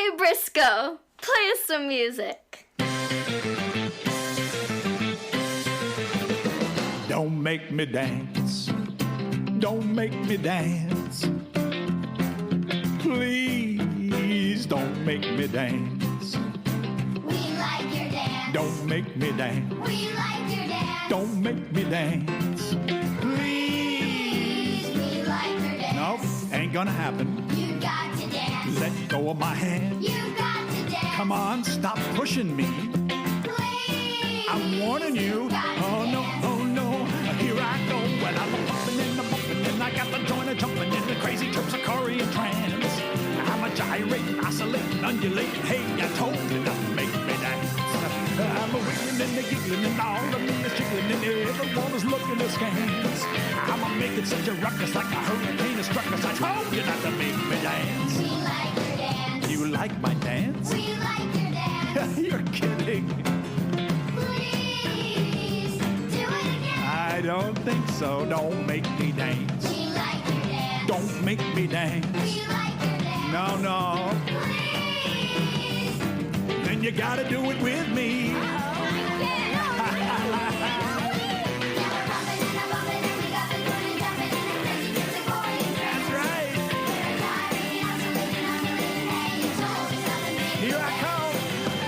Hey Briscoe, play us some music. Don't make me dance. Don't make me dance. Please don't make me dance. We like your dance. Don't make me dance. We like your dance. Don't make me dance. Please. We like your dance. Nope, ain't gonna happen. You got to dance. Let go of my hand. You got to dance. Come on, stop pushing me. Please. I'm warning you. Oh no, oh no. Here I go. Well, I'm bumping and I got the joint of jumping in the crazy Terpsichorean trance. I'm a gyrating, oscillating, undulating. Hey, I told you not to make me dance. I'm a wiggling and a giggling and all of me is jiggling and everyone is looking askance. I'm a making such a ruckus like a hurricane has struck us. I told you not to make me dance. We like your dance. You like my dance? We like your dance. You're kidding. Please do it again. I don't think so. Don't make me dance. We like your dance. Don't make me dance. We like your dance. No, no. Please. Then you gotta do it with me. That's right. Here I come.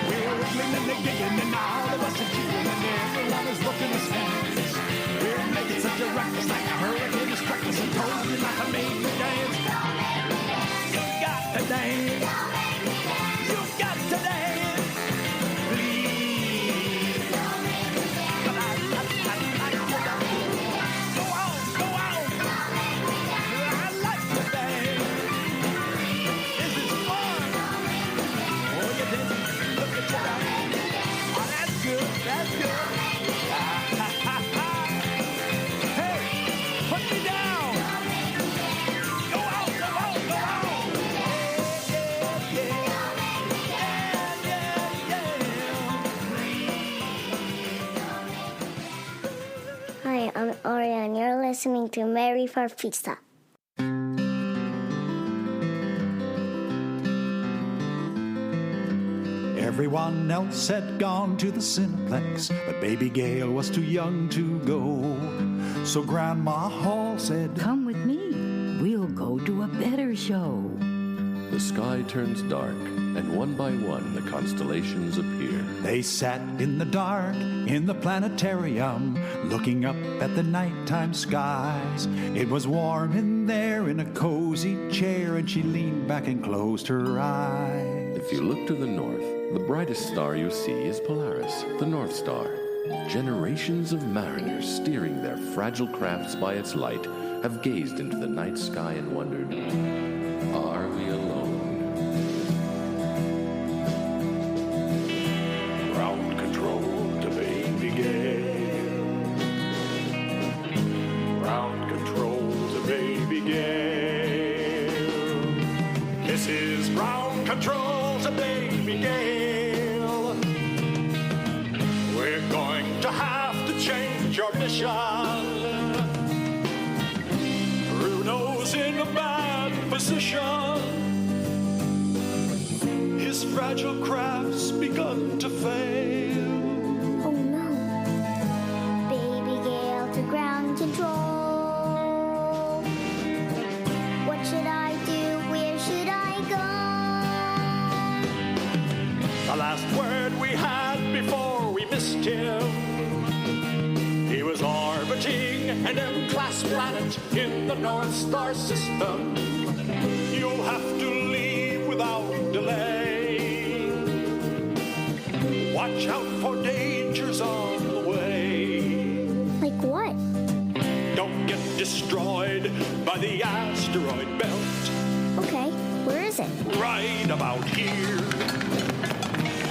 We're wiggling and they're giggling and all of us are jiggling and everyone is looking askance. We're making such a ruckus like a hurricane is struck us and told you not to make me dance. You got to dance. You got to dance. Please. Go on, go on. I like to dance. This is fun. Oh, you didn't look at you. Oh, that's good. That's good. Hey, put me down. Go out, go out, go out. Hi, I'm Aria, and you're listening to Mary Farfisa. Everyone else had gone to the Cineplex, but baby Gail was too young to go. So Grandma Hall said, Come with me. We'll go to a better show. The sky turns dark, and one by one the constellations appear. They sat in the dark in the planetarium, looking up at the nighttime skies. It was warm in there in a cozy chair, and she leaned back and closed her eyes. If you look to the north, the brightest star you see is Polaris, the North Star. Generations of mariners steering their fragile crafts by its light have gazed into the night sky and wondered, are we alone? Ground control to baby Gail. Ground control to baby Gail. This is ground control to baby Gail. We're going to have to change your mission. Bruno's in a bad position. His fragile craft's begun to fail. Oh no. Baby Gail to ground control. What should I do? Where should I go? The last word we had before we missed him. He was orbiting an M-class planet in the North Star system. You'll have to leave without delay. Watch out for dangers on the way. Like what? Don't get destroyed by the asteroid belt. Okay, where is it? Right about here.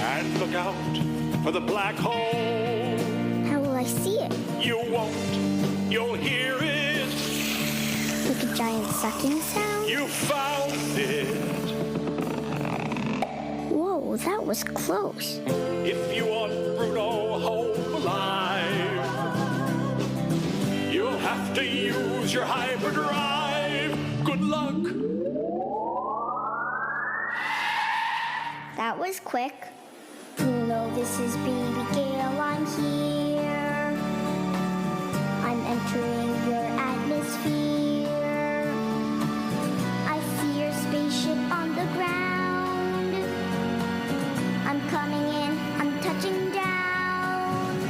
And look out for the black hole. How will I see it? You won't. You'll hear it. Like a giant sucking sound? You found it. Whoa, that was close. If you want Bruno home alive, you'll have to use your hyperdrive. Good luck. That was quick. Bruno, this is Baby Gale. I'm here. I'm entering your atmosphere. I see your spaceship on the ground. I'm coming in. I'm touching down.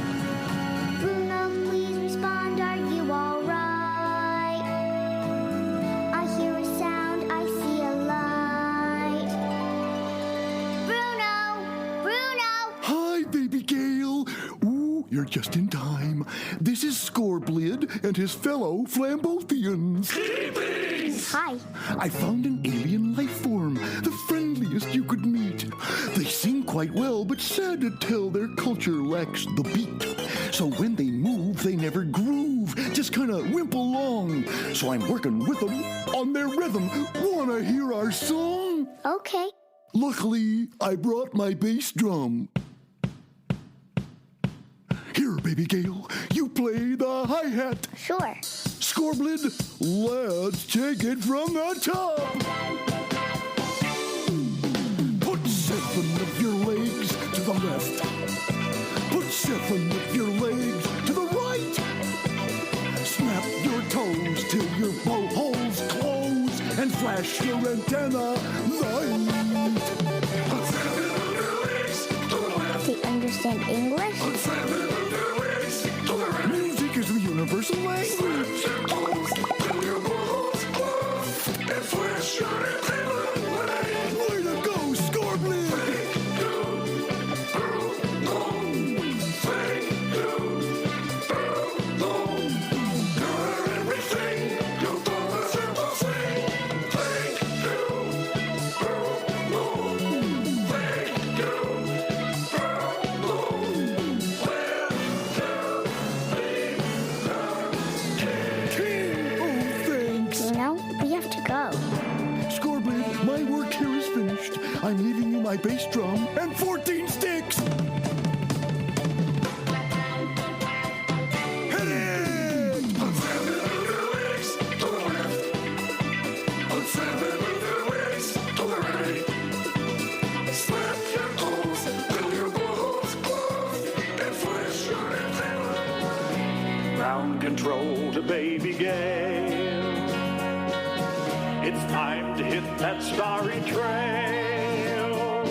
Bruno, please respond. Are you all right? I hear a sound. I see a light. Bruno! Bruno! Hi, Baby Gale. Ooh, you're just in time. This is Scorblid and his fellow Flambotheans. Hi. I found an alien life form, the friendliest you could meet. They sing quite well, but sad to tell their culture lacks the beat. So when they move, they never groove, just kind of wimp along. So I'm working with them on their rhythm. Wanna hear our song? Okay. Luckily, I brought my bass drum. Here, Baby Gale, you play the hi-hat. Sure. Scorblid, let's take it from the top. Put 7 of your legs to the left. Put 7 of your legs to the right. Snap your toes till your blowholes close and flash your antenna light. Put 7 of your legs to the left. They understand English? Put 7 of your legs to the right. Music is the universal language. Way to go, Scorblid! Bruno, we have to go. Scorblid, my work here is finished. I'm leaving you my bass drum and 14 sticks. Hit it! Put 7 of your legs to the left. Put 7 of your legs to the right. Snap your toes till your balls close and flash your antenna. Ground control to Baby Gale. It's time to hit that starry trail.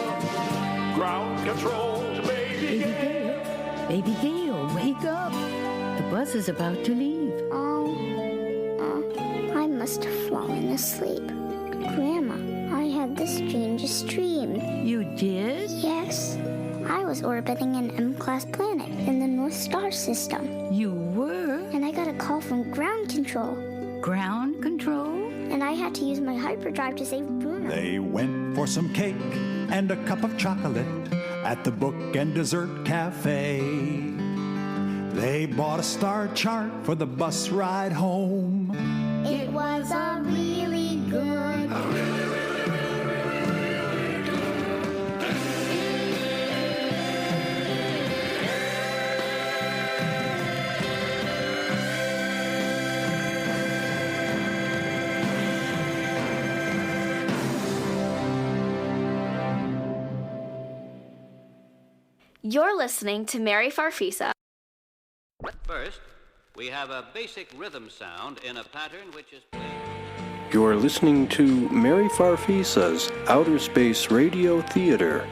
Ground control to Baby Gale. Baby Gale, wake up. The bus is about to leave. I must have fallen asleep. Grandma, I had the strangest dream. You did? Yes, I was orbiting an M-class planet in the North Star system, You were? and I got a call from ground control, Ground control? and I had to use my hyperdrive to save Bruno. They went for some cake and a cup of chocolate at the Book and Dessert Cafe. They bought a star chart for the bus ride home. It was a really good. You're listening to Mary Farfisa. First, we have a basic rhythm sound in a pattern which is played. You are listening to Mary Farfisa's Outer Space Radio Theater.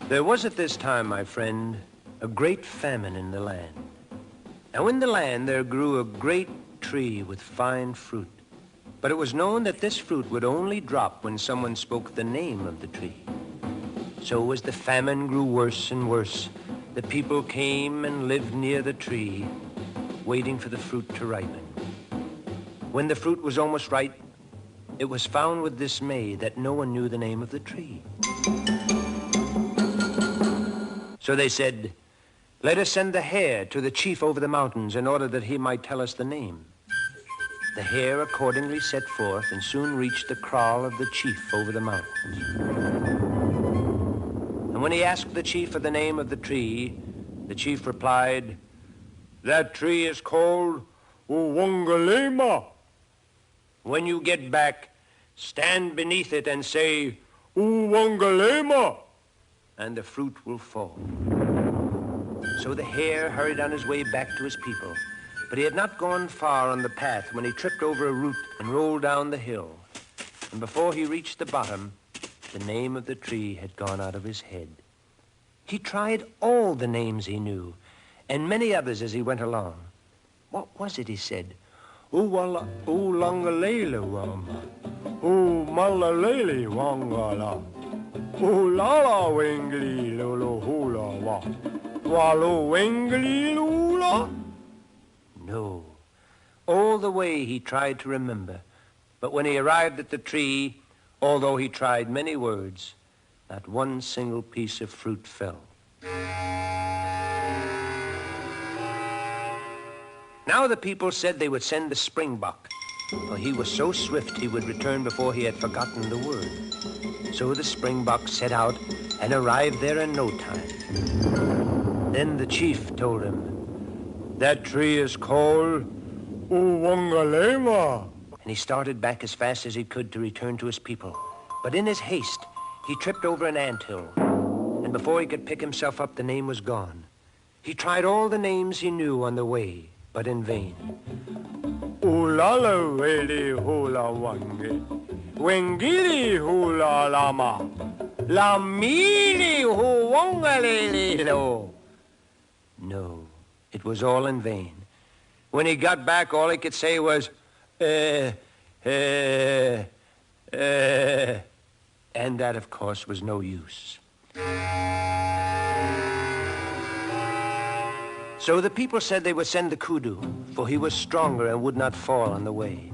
There was at this time, my friend, a great famine in the land. Now in the land there grew a great tree with fine fruit. But it was known that this fruit would only drop when someone spoke the name of the tree. So as the famine grew worse and worse, the people came and lived near the tree, waiting for the fruit to ripen. When the fruit was almost ripe, it was found with dismay that no one knew the name of the tree. So they said, "Let us send the hare to the chief over the mountains in order that he might tell us the name." The hare accordingly set forth and soon reached the kraal of the chief over the mountains. And when he asked the chief for the name of the tree, the chief replied, "That tree is called Uwangalema. When you get back, stand beneath it and say, Uwangalema, and the fruit will fall." So the hare hurried on his way back to his people, but he had not gone far on the path when he tripped over a root and rolled down the hill. And before he reached the bottom, the name of the tree had gone out of his head. He tried all the names he knew, and many others as he went along. What was it, he said? "Uwala, ulangalele wama, umalalele wangala, ulala wengli lolo hula wa, walo wengli lula?" No. All the way he tried to remember, but when he arrived at the tree, although he tried many words, not one single piece of fruit fell. Now the people said they would send the springbok, for he was so swift he would return before he had forgotten the word. So the springbok set out and arrived there in no time. Then the chief told him, "That tree is called Uwangalema." And he started back as fast as he could to return to his people. But in his haste, he tripped over an anthill, and before he could pick himself up, the name was gone. He tried all the names he knew on the way, but in vain. "Ulala weli hula wange, wengili hula lama, lamili huwangalelo." No, it was all in vain. When he got back, all he could say was, and that, of course, was no use. So the people said they would send the kudu, for he was stronger and would not fall on the way.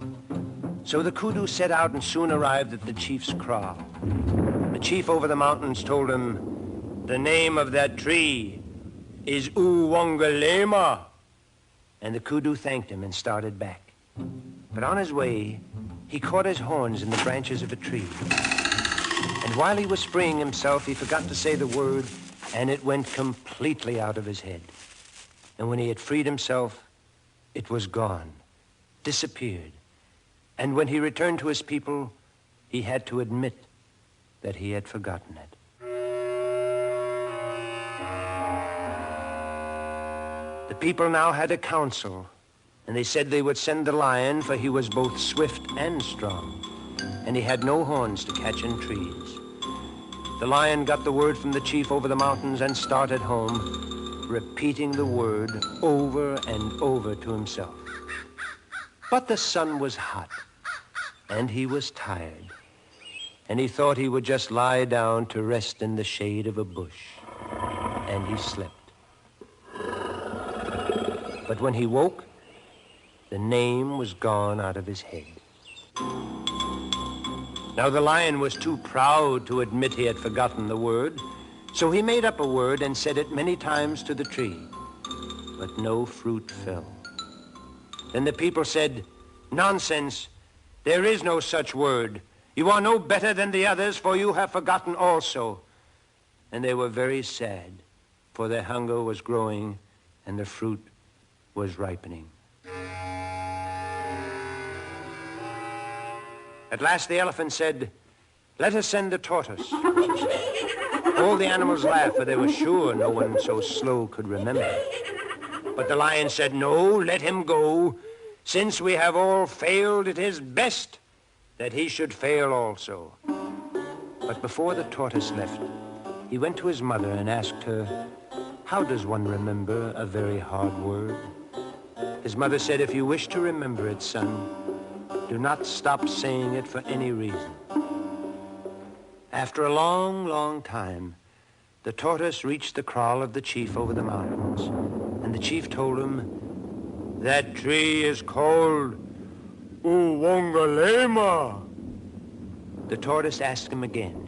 So the kudu set out and soon arrived at the chief's kraal. The chief over the mountains told him, "The name of that tree is Uwangalema." And the kudu thanked him and started back. But on his way, he caught his horns in the branches of a tree. And while he was freeing himself, he forgot to say the word, and it went completely out of his head. And when he had freed himself, it was gone, disappeared. And when he returned to his people, he had to admit that he had forgotten it. The people now had a council, and they said they would send the lion, for he was both swift and strong, and he had no horns to catch in trees. The lion got the word from the chief over the mountains and started home, repeating the word over and over to himself. But the sun was hot, and he was tired, and he thought he would just lie down to rest in the shade of a bush, and he slept. But when he woke, the name was gone out of his head. Now the lion was too proud to admit he had forgotten the word, so he made up a word and said it many times to the tree, but no fruit fell. Then the people said, "Nonsense, there is no such word. You are no better than the others, for you have forgotten also." And they were very sad, for their hunger was growing and the fruit was ripening. At last the elephant said, "Let us send the tortoise." All the animals laughed, for they were sure no one so slow could remember. But the lion said, "No, let him go. Since we have all failed, it is best that he should fail also." But before the tortoise left, he went to his mother and asked her, "How does one remember a very hard word?" His mother said, "If you wish to remember it, son, do not stop saying it for any reason." After a long, long time, the tortoise reached the kraal of the chief over the mountains, and the chief told him, "That tree is called Uwangalema." The tortoise asked him again,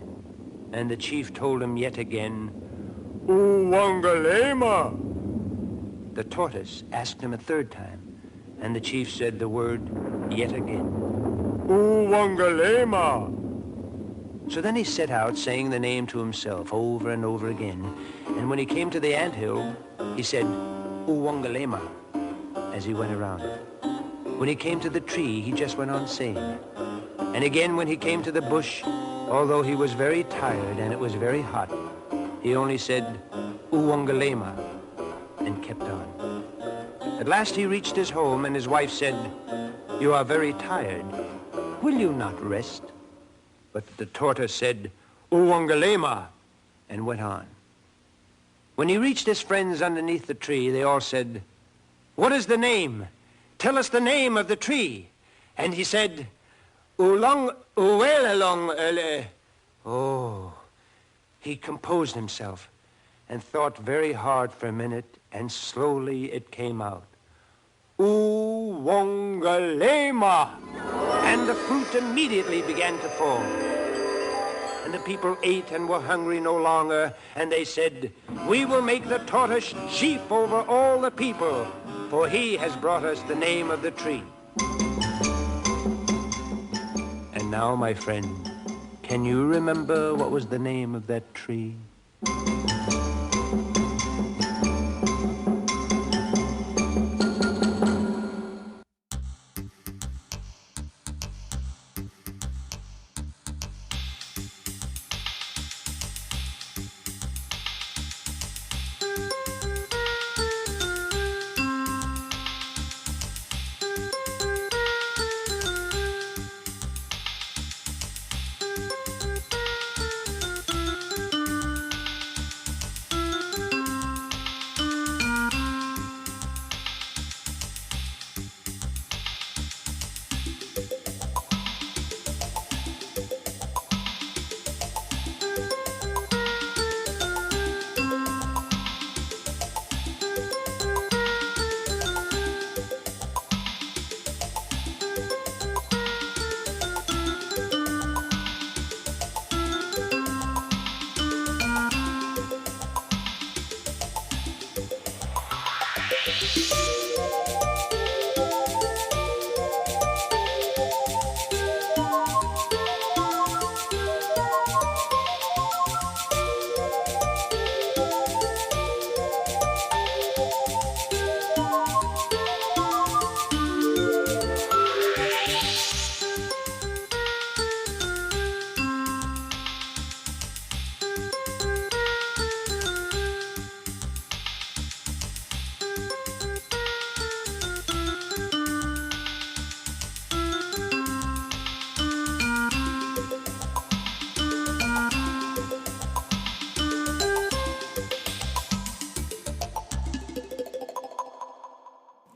and the chief told him yet again, "Uwangalema." The tortoise asked him a third time, and the chief said the word yet again, "Uwangalema." So then he set out saying the name to himself over and over again, and when he came to the anthill, he said, "Uwangalema," as he went around it. When he came to the tree, he just went on saying it. And again when he came to the bush, although he was very tired and it was very hot, he only said, "Uwangalema," and kept on. At last he reached his home, and his wife said, "You are very tired. Will you not rest?" But the tortoise said, "Uwangalema," and went on. When he reached his friends underneath the tree, they all said, "What is the name? Tell us the name of the tree." And he said, Uwelalong. Oh, he composed himself and thought very hard for a minute, and slowly it came out. Uwangalema. And the fruit immediately began to fall. And the people ate and were hungry no longer, and they said, "We will make the tortoise chief over all the people, for he has brought us the name of the tree." And now, my friend, can you remember what was the name of that tree?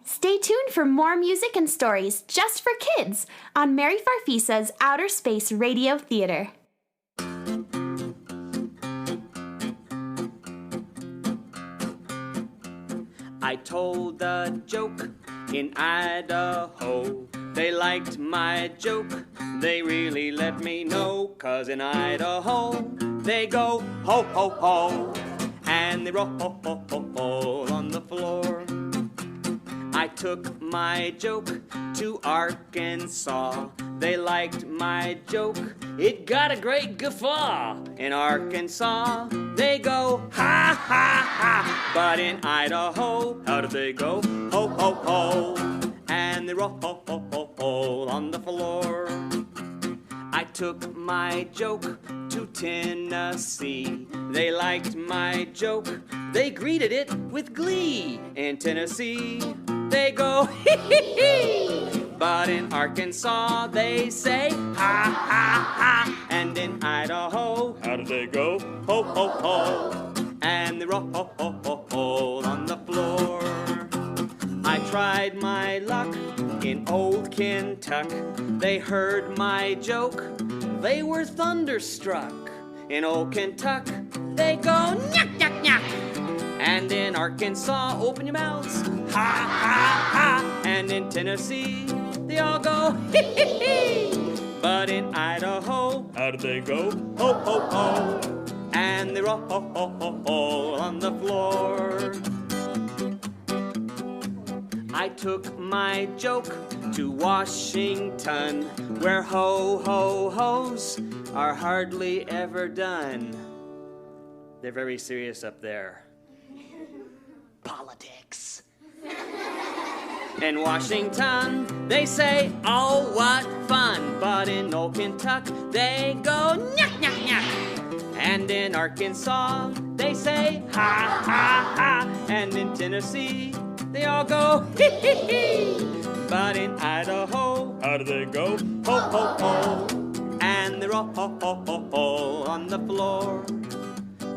Stay tuned for more music and stories just for kids on Mary Farfisa's Outer Space Radio Theater. I told a joke in Idaho. They liked my joke. They really let me know. 'Cause in Idaho, they go ho, ho, ho. And they roll on the floor. I took my joke to Arkansas. They liked my joke. It got a great guffaw. In Arkansas, they go ha, ha, ha. But in Idaho, how do they go? Ho, ho, ho. And they roll on the floor. I took my joke to Tennessee. They liked my joke. They greeted it with glee. In Tennessee, they go hee hee hee. But in Arkansas, they say ha ha ha. And in Idaho, how do they go? Ho ho ho. And they roll on the floor. I tried my luck in old Kentucky. They heard my joke. They were thunderstruck. In old Kentucky, they go nyak, nyak, nyak. And in Arkansas, open your mouths, ha, ha, ha. And in Tennessee, they all go hee, hee, hee. But in Idaho, how do they go? Ho, ho, ho. And they roll on the floor. I took my joke to Washington, where ho, ho, ho's are hardly ever done. They're very serious up there. Politics. In Washington, they say, oh, what fun. But in old Kentucky, they go nyak, nyak, nyak. And in Arkansas, they say, ha, ha, ha. And in Tennessee, they all go hee, hee, hee. But in Idaho, how do they go? Ho, ho, ho. And they're all ho, ho, ho, ho on the floor.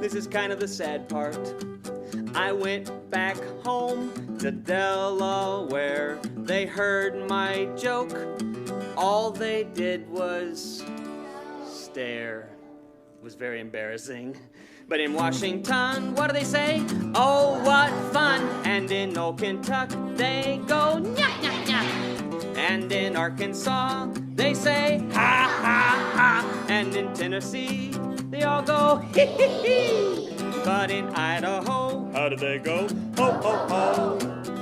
This is kind of the sad part. I went back home to Delaware. They heard my joke. All they did was stare. It was very embarrassing. But in Washington, what do they say? Oh, what fun. And in old Kentucky, they go nyak, nyak, nyak. And in Arkansas, they say ha, ha, ha. And in Tennessee, they all go hee, hee, hee. But in Idaho, how do they go? Ho, ho, ho.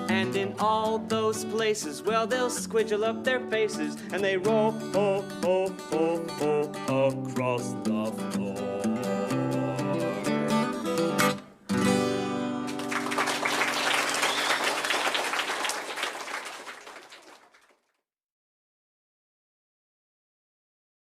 And in all those places, well, they'll squidgle up their faces and they roll, ho, ho, ho, ho.